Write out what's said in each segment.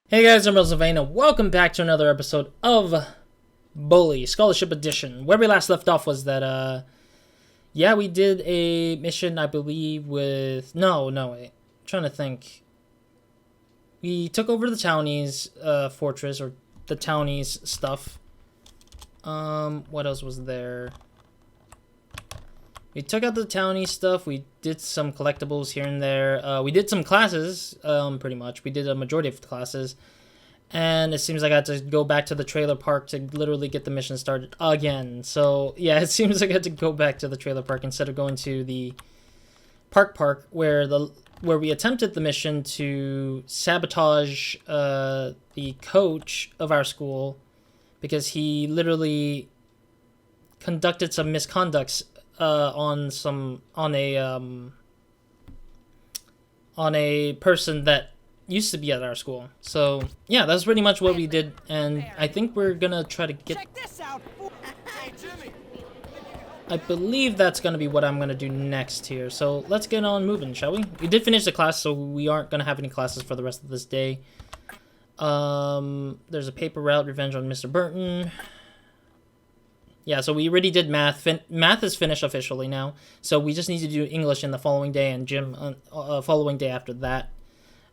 Hey guys, I'm RozaldVaneGAME and welcome back to another episode of Bully Scholarship Edition. Where we last left off was that, yeah, we did a mission, I believe, with... No, wait. I'm trying to think. We took over the Townies, fortress, or the Townies stuff. What else was there? We took out the Townies stuff, we did some collectibles here and there, we did some classes, pretty much. We did a majority of the classes, and it seems like I had to go back to the trailer park to literally get the mission started again. So, yeah, it seems like I had to go back to the trailer park instead of going to the park where we attempted the mission to sabotage, the coach of our school, because he literally conducted some misconducts on a person that used to be at our school. So yeah, that's pretty much what we did, and I think we're gonna try to get... Check this out. Hey, Jimmy. I believe that's gonna be what I'm gonna do next here. So let's get on moving, shall we? We did finish the class, so we aren't gonna have any classes for the rest of this day. There's a paper route, revenge on Mr. Burton. Yeah, so we already did math. Math is finished officially now. So we just need to do English in the following day and gym following day after that.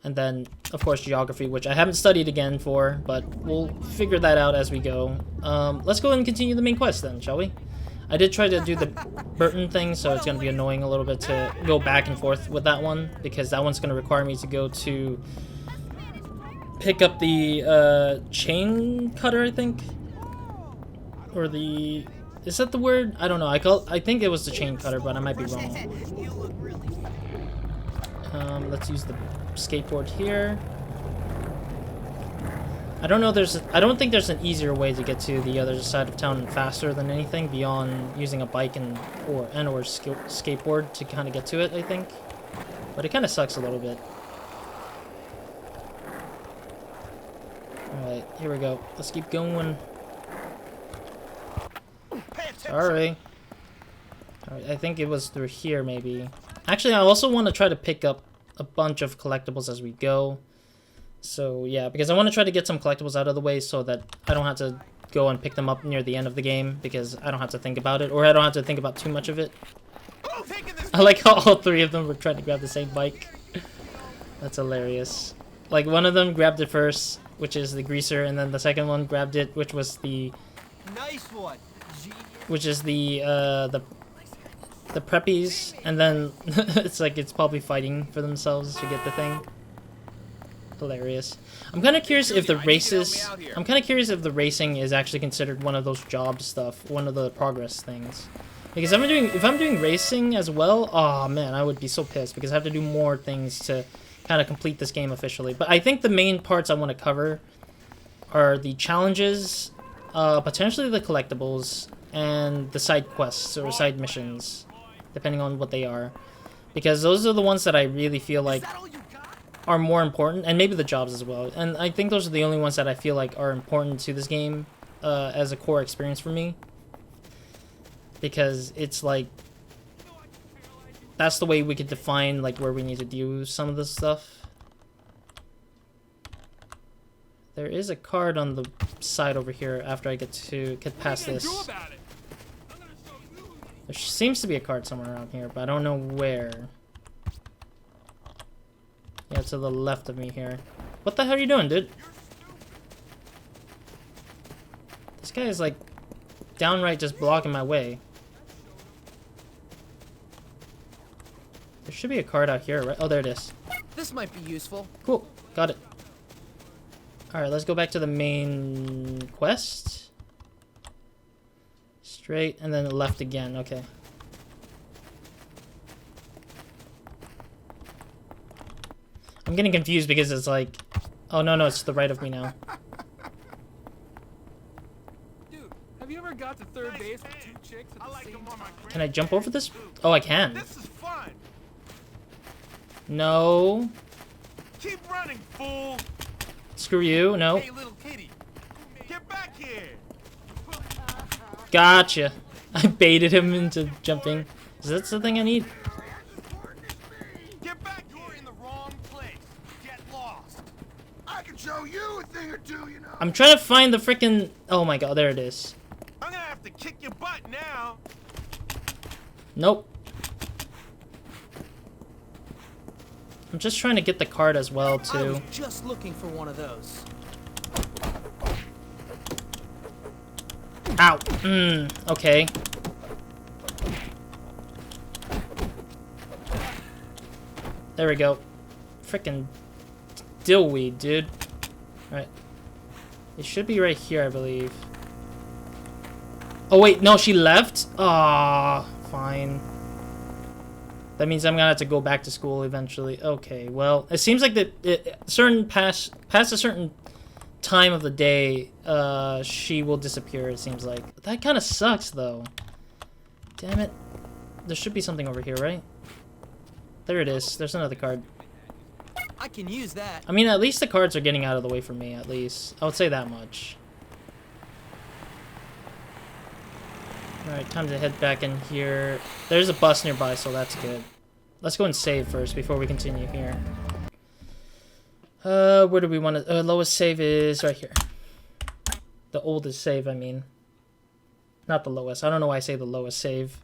And then, of course, geography, which I haven't studied again for, but we'll figure that out as we go. Let's go and continue the main quest then, shall we? I did try to do the Burton thing, so it's going to be annoying a little bit to go back and forth with that one, because that one's going to require me to go to pick up the chain cutter, I think. Or the... Is that the word? I don't know. I think it was the chain cutter, but I might be wrong. Let's use the skateboard here. I don't know. I don't think there's an easier way to get to the other side of town faster than anything beyond using a bike or skateboard to kind of get to it, I think. But it kind of sucks a little bit. All right, here we go. Let's keep going. Sorry. Alright, I think it was through here, maybe. Actually, I also want to try to pick up a bunch of collectibles as we go. So, yeah, because I want to try to get some collectibles out of the way so that I don't have to go and pick them up near the end of the game, because I don't have to think about it, or I don't have to think about too much of it. I like how all three of them were trying to grab the same bike. That's hilarious. Like, one of them grabbed it first, which is the greaser, and then the second one grabbed it, which was the... Nice one. Which is the preppies, and then it's like it's probably fighting for themselves to get the thing. Hilarious. I'm kind of curious if the races... I'm kind of curious if the racing is actually considered one of those job stuff, one of the progress things. Because if I'm doing racing as well, oh man, I would be so pissed because I have to do more things to kind of complete this game officially. But I think the main parts I want to cover are the challenges, potentially the collectibles, and the side quests or side missions, depending on what they are, because those are the ones that I really feel like are more important, and maybe the jobs as well. And I think those are the only ones that I feel like are important to this game as a core experience for me, because it's like that's the way we could define like where we need to do some of this stuff. There is a card on the side over here after I get past this. There seems to be a card somewhere around here, but I don't know where. Yeah, to the left of me here. What the hell are you doing, dude? This guy is like downright just blocking my way. There should be a card out here, right? Oh, there it is. This might be useful. Cool, got it. Alright, let's go back to the main quest. Straight, and then left again, okay. I'm getting confused because it's like... Oh, no, it's to the right of me now. Dude, have you ever got to third base with two chicks at the same time? Can I jump over this? Oh, I can. This is fun. No. Keep running, fool. Screw you, no. Hey, little kitty. Get back here. Gotcha. I baited him into jumping. Is that the thing I need? Get back. You're in the wrong place. Get lost. I can show you a thing or two, you know. I'm trying to find the freaking. Oh my god, there it is. I'm gonna have to kick your butt now. Nope. I'm just trying to get the card as well I too. was just looking for one of those. Ow. Okay. There we go. Frickin' dillweed, dude. Alright. It should be right here, I believe. Oh, wait. No, she left? Ah, fine. That means I'm gonna have to go back to school eventually. Okay, well, it seems like that past a certain time of the day, she will disappear, it seems like. That kind of sucks, though. Damn it. There should be something over here, right? There it is. There's another card. I can use that. I mean, at least the cards are getting out of the way for me, at least. I would say that much. Alright, time to head back in here. There's a bus nearby, so that's good. Let's go and save first before we continue here. Where do we want to... lowest save is right here. The oldest save, I mean. Not the lowest. I don't know why I say the lowest save.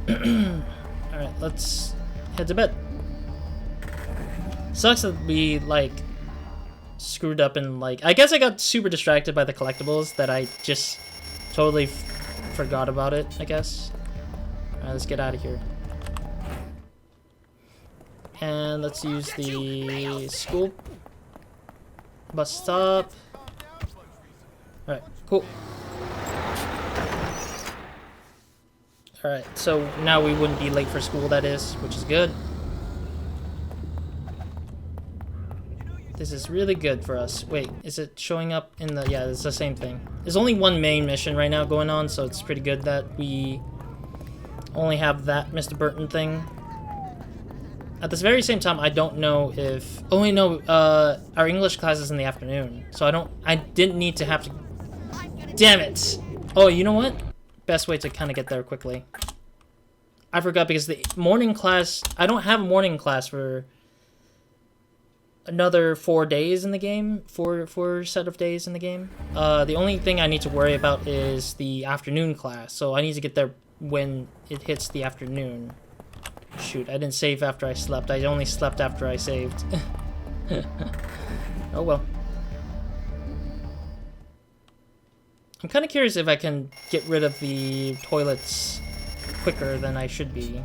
Alright, let's head to bed. Sucks that we, like, screwed up and, like... I guess I got super distracted by the collectibles that I just totally forgot about it, I guess. Alright, let's get out of here. And let's use the school bus stop. Alright, cool. Alright, so now we wouldn't be late for school, that is, which is good. This is really good for us. Wait, is it showing up in the... Yeah, it's the same thing. There's only one main mission right now going on, so it's pretty good that we only have that Mr. Burton thing. At this very same time, I don't know if... Oh, wait, no, our English class is in the afternoon, so I didn't need to have to... Damn it! Oh, you know what? Best way to kind of get there quickly. I forgot because the morning class... I don't have a morning class for another 4 days in the game. Four set of days in the game. The only thing I need to worry about is the afternoon class, so I need to get there when it hits the afternoon. Shoot, I didn't save after I slept. I only slept after I saved. Oh well. I'm kind of curious if I can get rid of the toilets quicker than I should be.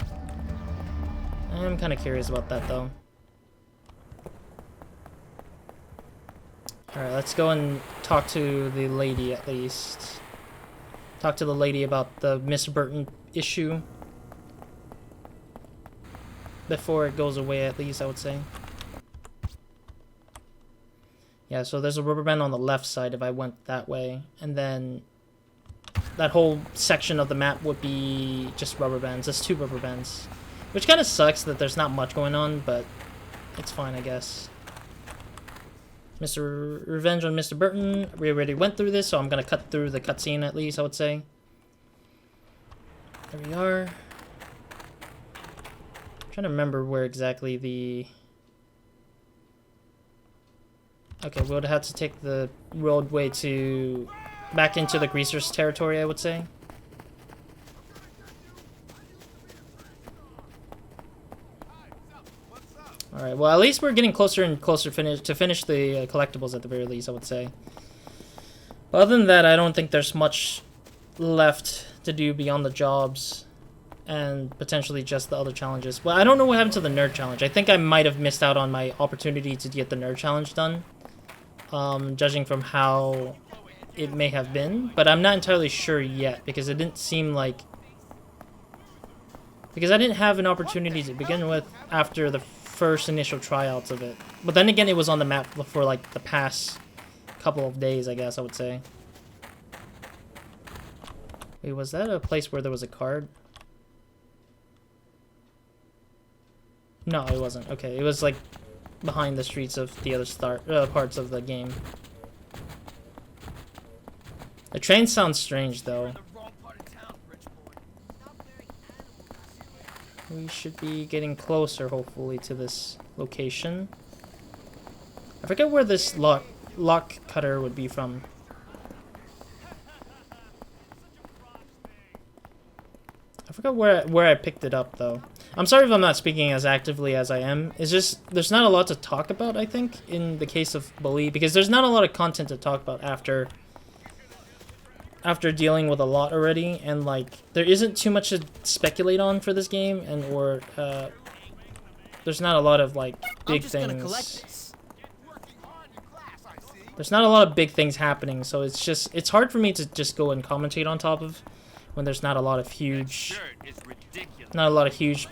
I'm kind of curious about that, though. Alright, let's go and talk to the lady, at least. Talk to the lady about the Mr. Burton issue. Before it goes away, at least, I would say. Yeah, so there's a rubber band on the left side if I went that way. And then that whole section of the map would be just rubber bands. There's 2 rubber bands. Which kind of sucks that there's not much going on, but it's fine, I guess. Mr. Revenge on Mr. Burton. We already went through this, so I'm going to cut through the cutscene at least, I would say. There we are. I'm trying to remember where exactly the... Okay, we would have to take the roadway to... back into the Greasers territory, I would say. Alright, well, at least we're getting closer and closer to finish the collectibles at the very least, I would say. But other than that, I don't think there's much left to do beyond the jobs. And potentially just the other challenges. Well, I don't know what happened to the nerd challenge. I think I might have missed out on my opportunity to get the nerd challenge done. Judging from how it may have been. But I'm not entirely sure yet, because it didn't seem like... Because I didn't have an opportunity to begin with after the first initial tryouts of it. But then again, it was on the map for like the past couple of days, I guess I would say. Wait, was that a place where there was a card? No, it wasn't. Okay, it was like behind the streets of the other parts of the game. The train sounds strange, though. We should be getting closer, hopefully, to this location. I forget where this lock cutter would be from. I forgot where I picked it up though. I'm sorry if I'm not speaking as actively as I am. It's just there's not a lot to talk about, I think, in the case of Bully, because there's not a lot of content to talk about after dealing with a lot already, and like there isn't too much to speculate on for this game, and there's not a lot of like big things. There's not a lot of big things happening, so it's hard for me to just go and commentate on top of when there's not a lot of huge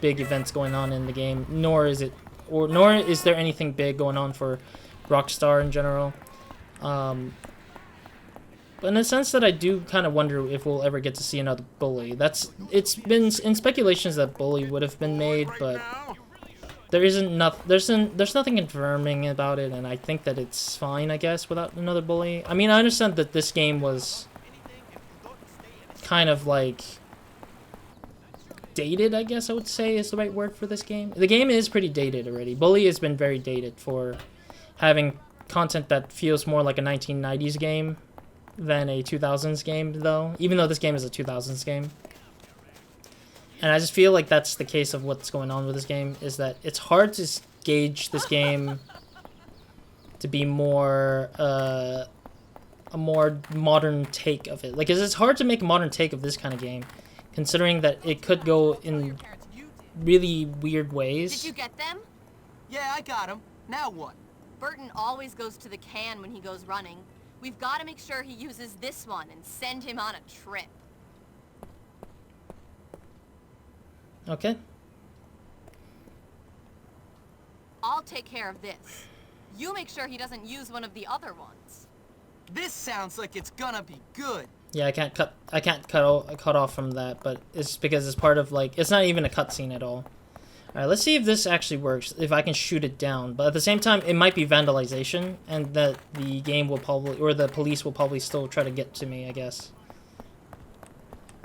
big events going on in the game, nor is there anything big going on for Rockstar in general. But in the sense that I do kind of wonder if we'll ever get to see another Bully. It's been in speculations that Bully would have been made, but there's nothing confirming about it, and I think that it's fine, I guess, without another Bully. I mean, I understand that this game was kind of like dated, I guess I would say is the right word for this game. The game is pretty dated already. Bully has been very dated for having content that feels more like a 1990s game than a 2000s game, though, even though this game is a 2000s game. And I just feel like that's the case of what's going on with this game, is that it's hard to gauge this game to be more a more modern take of it. Like, it's hard to make a modern take of this kind of game, considering that it could go in really weird ways. Did you get them? Yeah, I got him. Now what? Burton always goes to the can when he goes running. We've got to make sure he uses this one and send him on a trip. Okay. I'll take care of this. You make sure he doesn't use one of the other ones. This sounds like it's gonna be good. Yeah, I can't cut off from that, but it's because it's part of, like, it's not even a cutscene at all. Alright, let's see if this actually works, if I can shoot it down. But at the same time, it might be vandalization, and that the game will probably, or the police will probably still try to get to me, I guess.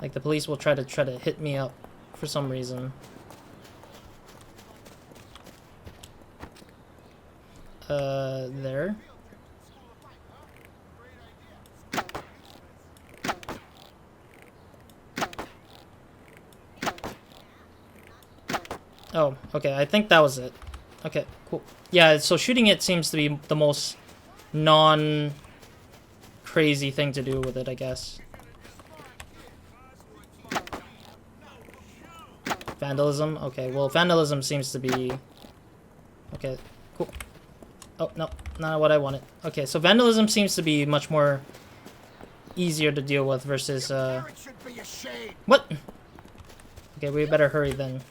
Like, the police will try to hit me up for some reason. There. Oh, okay, I think that was it. Okay, cool. Yeah, so shooting it seems to be the most non-crazy thing to do with it, I guess. Vandalism? Okay, well, vandalism seems to be... Okay, cool. Oh, no, not what I wanted. Okay, so vandalism seems to be much more easier to deal with versus, What? Okay, we better hurry then.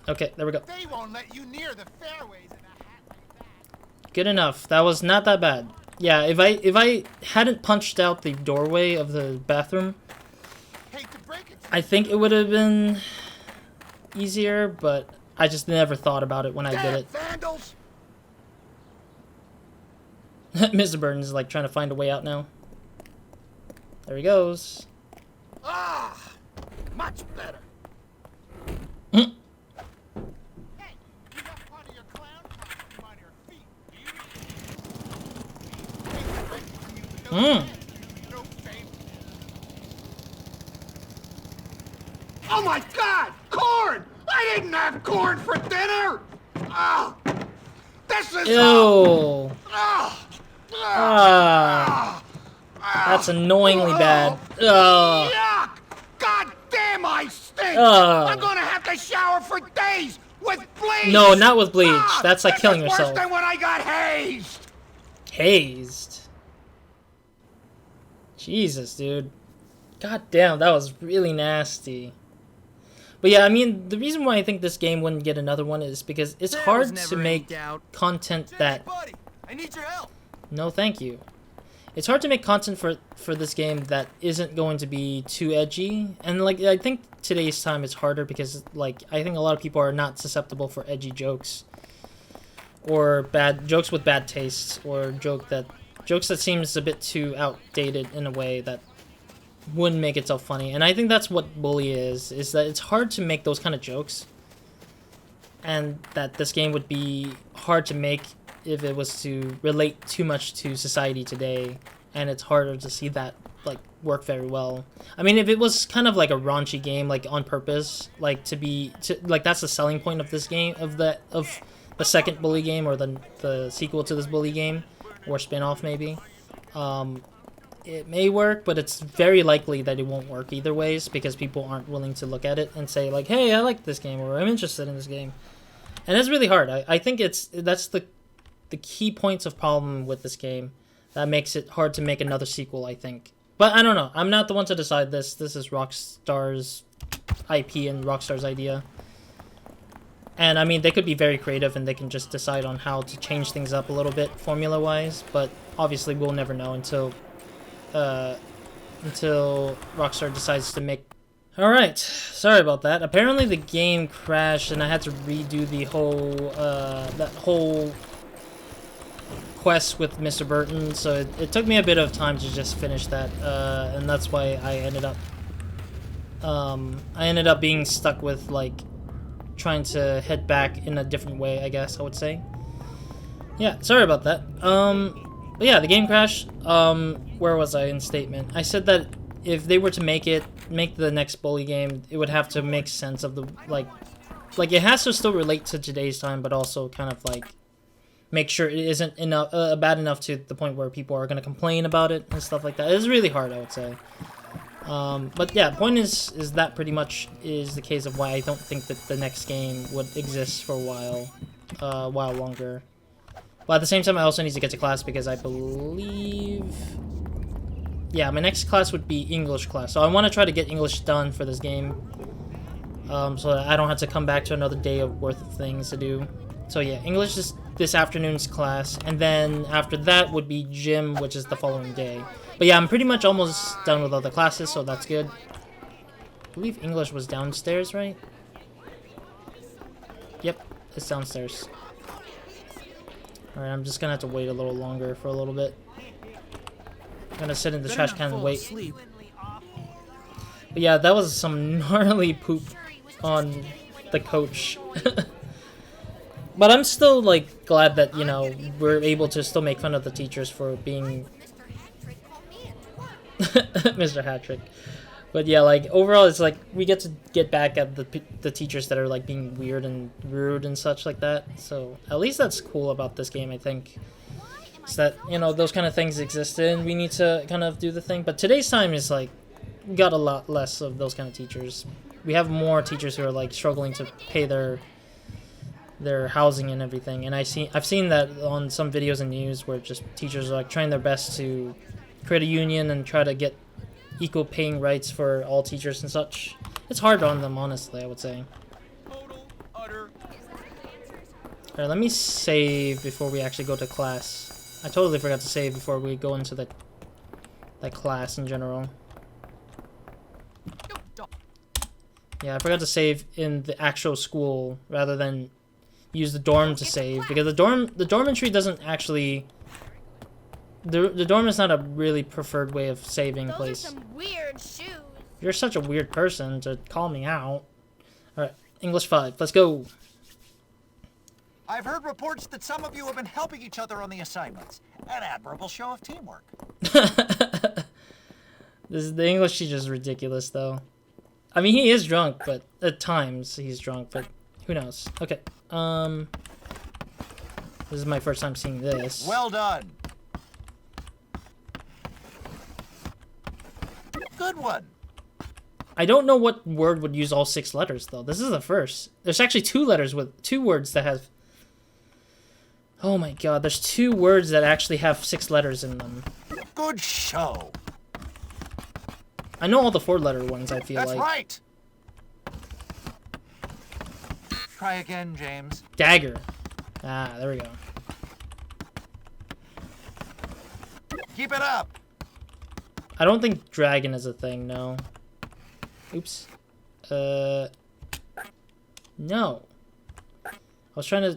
Okay, there we go. They won't let you near the fairways in a hat like that. Good enough. That was not that bad. Yeah, if I hadn't punched out the doorway of the bathroom, I think it would have been easier, but I just never thought about it when I did it. Vandals! Mr. Burton is like trying to find a way out now. There he goes. Ah, much better. Oh my God! Corn! I didn't have corn for dinner! Oh, this is... Ew. That's annoyingly bad. Yuck! God damn, I stink! I'm gonna have to shower for days with bleach! No, not with bleach. That's like killing This is yourself. worse than when I got hazed! Hazed? Jesus, dude. God damn, that was really nasty. But yeah, I mean, the reason why I think this game wouldn't get another one is because it's hard to make content that... Buddy, I need your help. No, thank you. It's hard to make content for this game that isn't going to be too edgy. And, like, I think today's time it's harder because, like, I think a lot of people are not susceptible for edgy jokes. Or bad jokes with bad taste. Or jokes that seems a bit too outdated in a way that wouldn't make itself funny. And I think that's what Bully is that it's hard to make those kind of jokes. And that this game would be hard to make if it was to relate too much to society today. And it's harder to see that, like, work very well. I mean, if it was kind of like a raunchy game, like, on purpose, like, like, that's the selling point of this game, of the second Bully game, or the sequel to this Bully game, or spin-off, maybe. It may work, but it's very likely that it won't work either ways, because people aren't willing to look at it and say, like, hey, I like this game, or I'm interested in this game. And it's really hard. I think that's the key points of problem with this game that makes it hard to make another sequel, I think. But I don't know. I'm not the one to decide this. This is Rockstar's IP and Rockstar's idea. And I mean, they could be very creative and they can just decide on how to change things up a little bit formula-wise, but obviously we'll never know until Rockstar decides to make... Alright, sorry about that. Apparently the game crashed and I had to redo the whole, that whole quest with Mr. Burton, so it took me a bit of time to just finish that, and that's why I ended up being stuck with, like, trying to head back in a different way, I guess I would say. Yeah, sorry about that. But yeah, the game crashed. Where was I in statement? I said that if they were to make the next Bully game, it would have to make sense of the, like it has to still relate to today's time, but also kind of, like, make sure it isn't enough, bad enough to the point where people are going to complain about it and stuff like that. It's really hard, I would say. But yeah, point is that pretty much is the case of why I don't think that the next game would exist for a while longer. But at the same time, I also need to get to class because I believe... Yeah, my next class would be English class. So I want to try to get English done for this game. So that I don't have to come back to another day of worth of things to do. So yeah, English is this afternoon's class. And then after that would be gym, which is the following day. But yeah, I'm pretty much almost done with all the classes, so that's good. I believe English was downstairs, right? Yep, it's downstairs. Alright, I'm just gonna have to wait a little longer for a little bit. I'm gonna sit in the trash can and wait. But yeah, that was some gnarly poop on the coach. But I'm still, like, glad that, you know, we're able to still make fun of the teachers for being... Mr. Hattrick. But yeah, like, overall, it's like, we get to get back at the teachers that are, like, being weird and rude and such like that. So, at least that's cool about this game, I think. Is that, you know, those kind of things exist and we need to kind of do the thing. But today's time is, like, got a lot less of those kind of teachers. We have more teachers who are, like, struggling to pay their housing and everything. And I've seen that on some videos and news where just teachers are, like, trying their best to create a union and try to get equal paying rights for all teachers and such. It's hard on them, honestly, I would say. Alright, let me save before we actually go to class. I totally forgot to save before we go into that class in general. Yeah, I forgot to save in the actual school rather than use the dorm to save, because the dormitory doesn't actually... The dorm is not a really preferred way of saving place. Those are some weird shoes. You're such a weird person to call me out. Alright, English 5, let's go. I've heard reports that some of you have been helping each other on the assignments. An admirable show of teamwork. The English teacher's ridiculous, though. I mean, he is drunk, but at times he's drunk, but who knows. Okay, this is my first time seeing this. Well done. Good one. I don't know what word would use all 6 letters, though. This is the first. There's actually 2 letters with 2 words that have... Oh my god, there's 2 words that actually have 6 letters in them. Good show. I know all the 4-letter ones, I feel like. That's right. Try again, James. Dagger. Ah, there we go. Keep it up. I don't think dragon is a thing, no. Oops. No. I was trying to...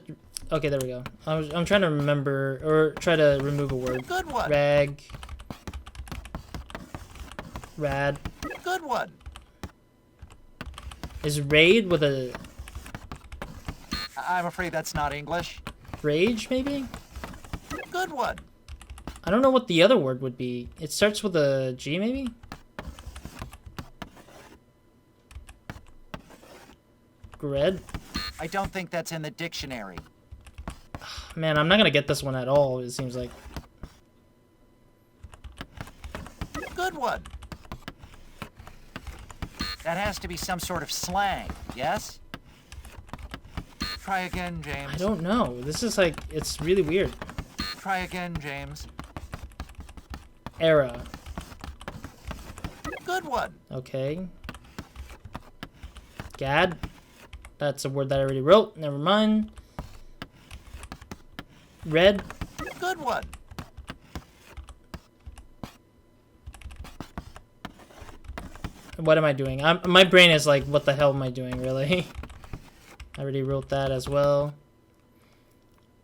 Okay, there we go. I'm trying to remember, or try to remove a word. Good one. Rad. Good one. Is raid with a I'm afraid that's not English. rage, maybe? Good one. I don't know what the other word would be. It starts with a G, maybe? Gred? I don't think that's in the dictionary. Man, I'm not gonna get this one at all, it seems like. Good one. That has to be some sort of slang, yes? Try again, James. I don't know. This is like, it's really weird. Try again, James. Era. Good one. Okay. Gad. That's a word that I already wrote. Never mind. Red. Good one. What am I doing? My brain is like, what the hell am I doing, really? I already wrote that as well.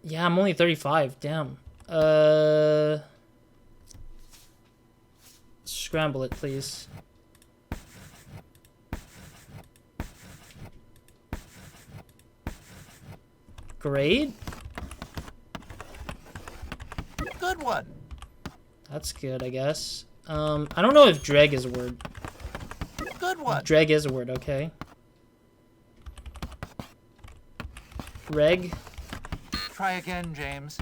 Yeah, I'm only 35. Damn. Scramble it, please. Grade? Good one. That's good, I guess. I don't know if dreg is a word. Good one. Dreg is a word, okay. Reg. Try again, James.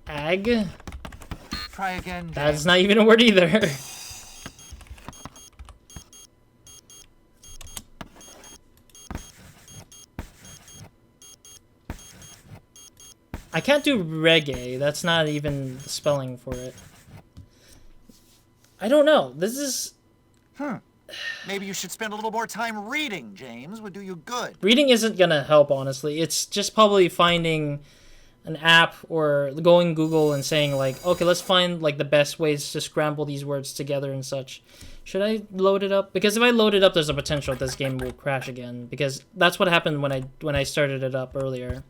Ag. Try again, James. That's not even a word either. I can't do reggae. That's not even the spelling for it. I don't know. This is... Maybe you should spend a little more time reading, James. Would do you good. Reading isn't gonna help, honestly. It's just probably finding an app or going Google and saying, like, okay, let's find, like, the best ways to scramble these words together and such. Should I load it up? Because if I load it up, there's a potential this game will crash again. Because that's what happened when I started it up earlier.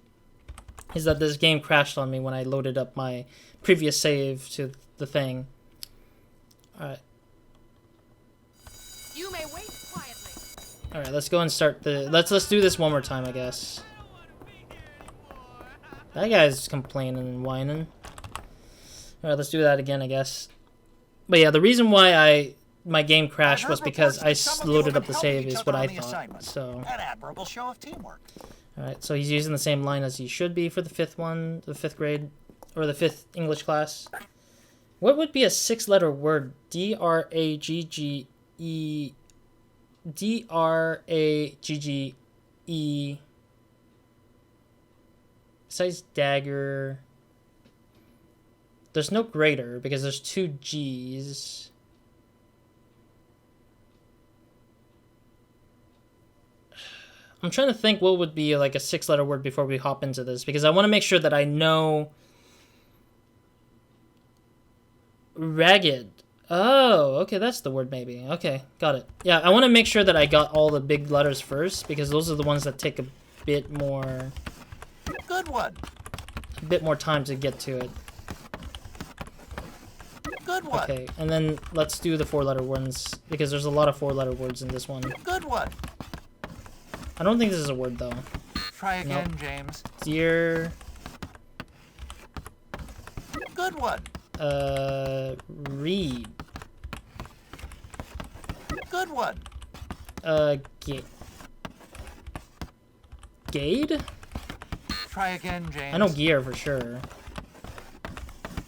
Is that this game crashed on me when I loaded up my previous save to the thing. Alright. You may wait quietly. Alright, let's go and start the... Let's do this one more time, I guess. That guy's complaining and whining. Alright, let's do that again, I guess. But yeah, the reason why my game crashed was because I loaded up the save is what I thought. So... An admirable show of teamwork. Alright, so he's using the same line as he should be for the fifth one, the 5th grade, or the 5th English class. What would be a 6-letter word? D-R-A-G-G-E... D-R-A-G-G-E... Besides dagger... There's no greater, because there's 2 G's. I'm trying to think what would be like a 6-letter word before we hop into this, because I want to make sure that I know... Ragged. Oh, okay, that's the word maybe. Okay, got it. Yeah, I want to make sure that I got all the big letters first, because those are the ones that take a bit more... Good one. A bit more time to get to it. Good one. Okay, and then let's do the 4-letter ones, because there's a lot of 4-letter words in this one. Good one. I don't think this is a word, though. Try again, Nope. James. Deer... Good one. Read. Good one. Gade? Try again, James. I know gear for sure.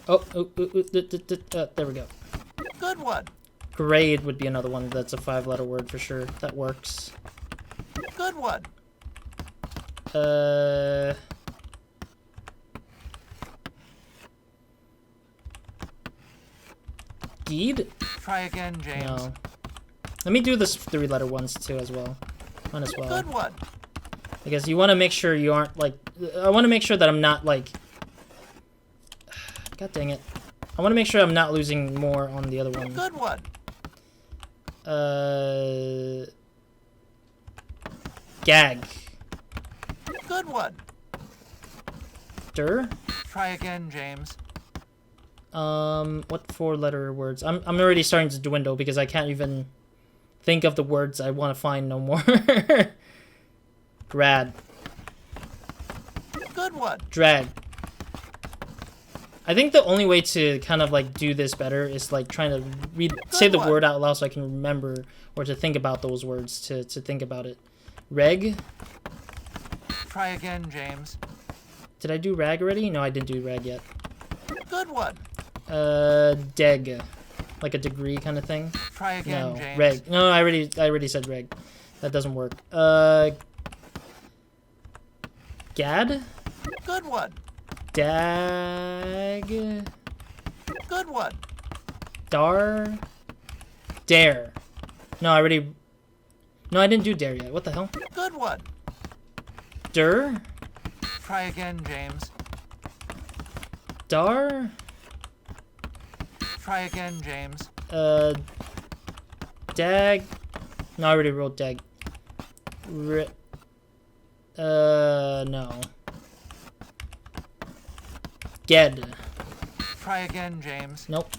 Oh, there we go. Good one. Grade would be another one that's a 5-letter word for sure. That works. Good one. Deed? Try again, James. No. Let me do this 3-letter ones too as well. Might as well. Good one. Because you want to make sure you aren't like... I want to make sure that I'm not like... God dang it. I want to make sure I'm not losing more on the other one. Good one. Gag. Good one. Dur? Try again, James. What 4-letter words? I'm already starting to dwindle because I can't even think of the words I want to find no more. Grad. Good one. Drag. I think the only way to kind of like do this better is like trying to say the word out loud so I can remember or to think about those words to think about it. Reg. Try again, James. Did I do rag already? No, I didn't do rag yet. Good one. Deg. Like a degree kind of thing. Try again, No, James. reg. No, I already said reg. That doesn't work. Gad? Good one. Dag. Good one. Dar. Dare. No, I didn't do dare yet. What the hell? Good one. Dur? Try again, James. Dar? Try again, James. Dag? No, I already wrote dag. No. Ged. Try again, James. Nope.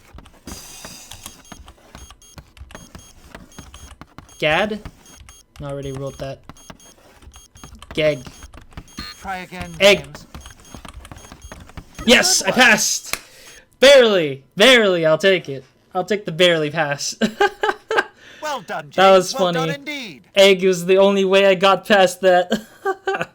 Gad? No, I already wrote that. Geg. Try again, Egg. James. Yes, I passed! Barely! Barely, I'll take it. I'll take the barely pass. Well done, James. That was well funny. done indeed. Egg was the only way I got past that. I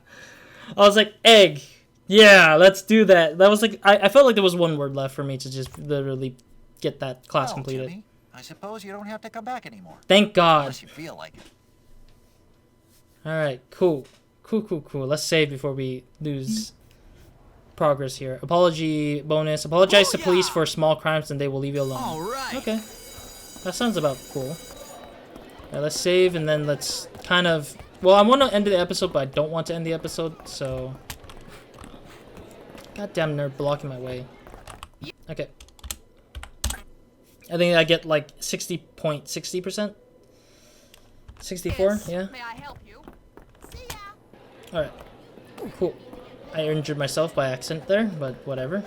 was like, egg. Yeah, let's do that. That was like, I felt like there was one word left for me to just literally get that class Well, completed. Jimmy, I suppose you don't have to come back anymore. Thank God. Unless you feel like it. Alright, cool. Cool. Let's save before we lose progress here. Apology bonus. Apologize to police for small crimes and they will leave you alone. All right. Okay. That sounds about cool. Alright, let's save and then let's kind of... Well, I want to end the episode, but I don't want to end the episode, so... Goddamn nerd blocking my way. Okay. I think I get like 60%? 64? Yeah? May I help you? See ya. Alright. Cool. I injured myself by accident there, but whatever.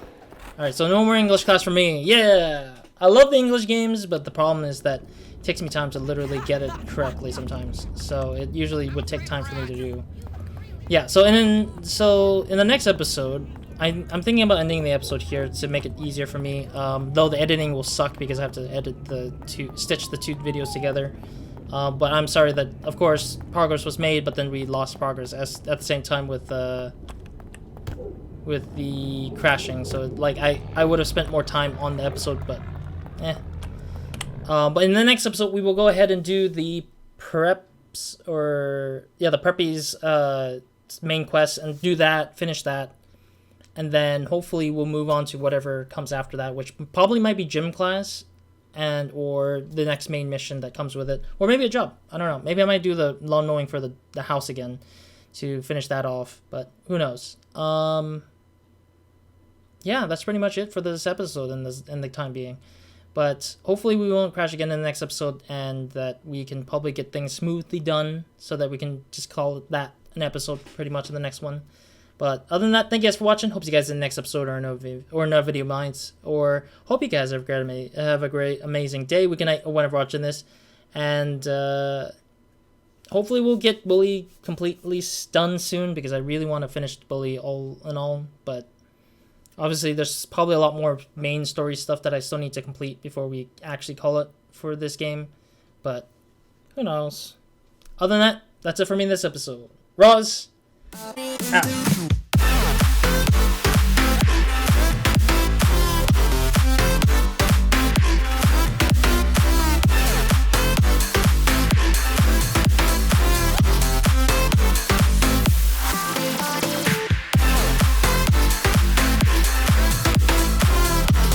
Alright, so no more English class for me. Yeah! I love the English games, but the problem is that it takes me time to literally get it correctly sometimes. So it usually would take time for me to do. Yeah, so in the next episode, I'm thinking about ending the episode here to make it easier for me. Though the editing will suck because I have to stitch the two videos together. But I'm sorry that, of course, progress was made, but then we lost progress at the same time with the crashing. So like I would have spent more time on the episode, but but in the next episode we will go ahead and do the preps the preppies main quest and do that, finish that. And then hopefully we'll move on to whatever comes after that, which probably might be gym class and or the next main mission that comes with it. Or maybe a job. I don't know. Maybe I might do the lawn mowing for the house again to finish that off. But who knows? Yeah, that's pretty much it for this episode in the time being. But hopefully we won't crash again in the next episode and that we can probably get things smoothly done so that we can just call that an episode pretty much in the next one. But other than that, thank you guys for watching. Hope you guys in the next episode or no video minds. Or hope you guys have a great, amazing day, week, and night, or whenever watching this. And hopefully we'll get Bully completely done soon because I really want to finish Bully all in all. But obviously there's probably a lot more main story stuff that I still need to complete before we actually call it for this game. But who knows? Other than that, that's it for me in this episode. Roz, out.